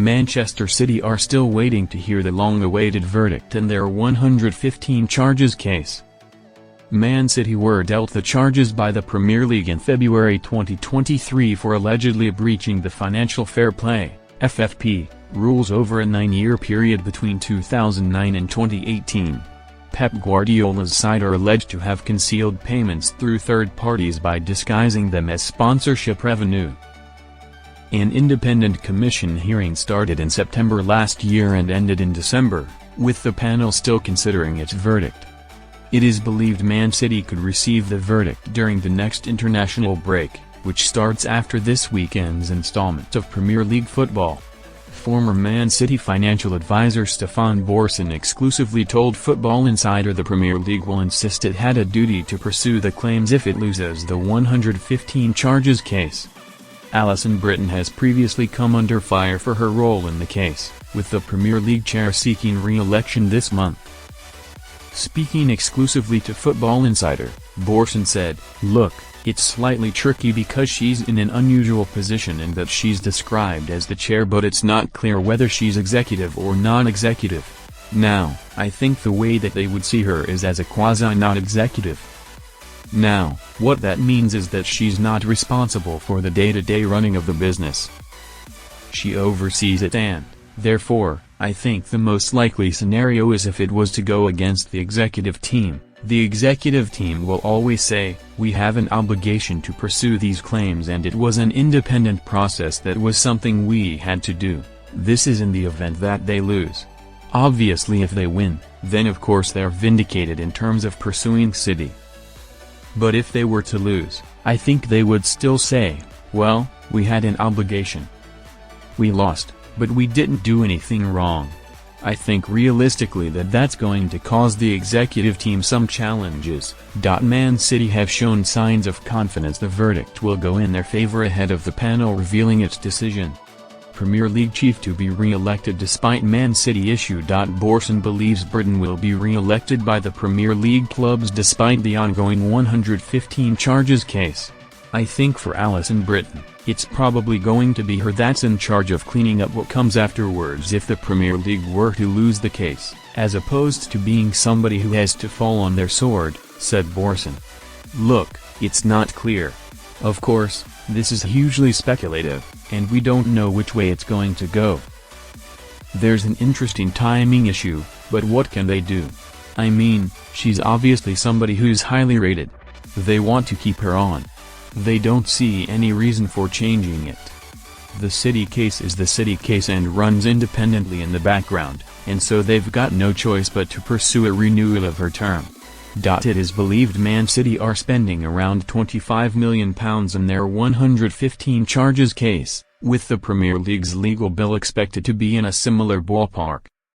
Manchester City are still waiting to hear the long-awaited verdict in their 115 charges case. Man City were dealt the charges by the Premier League in February 2023 for allegedly breaching the Financial Fair Play (FFP) rules over a 9-year period between 2009 and 2018. Pep Guardiola's side are alleged to have concealed payments through third parties by disguising them as sponsorship revenue. An independent commission hearing started in September last year and ended in December, with the panel still considering its verdict. It is believed Man City could receive the verdict during the next international break, which starts after this weekend's installment of Premier League football. Former Man City financial advisor Stefan Borson exclusively told Football Insider the Premier League will insist it had a duty to pursue the claims if it loses the 115 charges case. Alison Britton has previously come under fire for her role in the case, with the Premier League chair seeking re-election this month. Speaking exclusively to Football Insider, Borson said, "Look, it's slightly tricky because she's in an unusual position in that she's described as the chair, but it's not clear whether she's executive or non-executive. Now, I think the way that they would see her is as a quasi-non-executive. Now, what that means is that she's not responsible for the day-to-day running of the business. She oversees it and, therefore, I think the most likely scenario is if it was to go against the executive team. The executive team will always say, we have an obligation to pursue these claims and it was an independent process that was something we had to do. This is in the event that they lose. Obviously if they win, then of course they're vindicated in terms of pursuing City. But if they were to lose, I think they would still say, well, we had an obligation. We lost, but we didn't do anything wrong. I think realistically that's going to cause the executive team some challenges. Man City have shown signs of confidence the verdict will go in their favor ahead of the panel revealing its decision. Premier League chief to be re-elected despite Man City issue. Borson believes Britain will be re-elected by the Premier League clubs despite the ongoing 115 charges case. I think for Alison Britton, it's probably going to be her that's in charge of cleaning up what comes afterwards if the Premier League were to lose the case, as opposed to being somebody who has to fall on their sword, said Borson. Look, it's not clear. Of course, this is hugely speculative, and we don't know which way it's going to go. There's an interesting timing issue, but what can they do? I mean, she's obviously somebody who's highly rated. They want to keep her on. They don't see any reason for changing it. The City case is the City case and runs independently in the background, and so they've got no choice but to pursue a renewal of her term. It is believed Man City are spending around £25 million in their 115 charges case, with the Premier League's legal bill expected to be in a similar ballpark.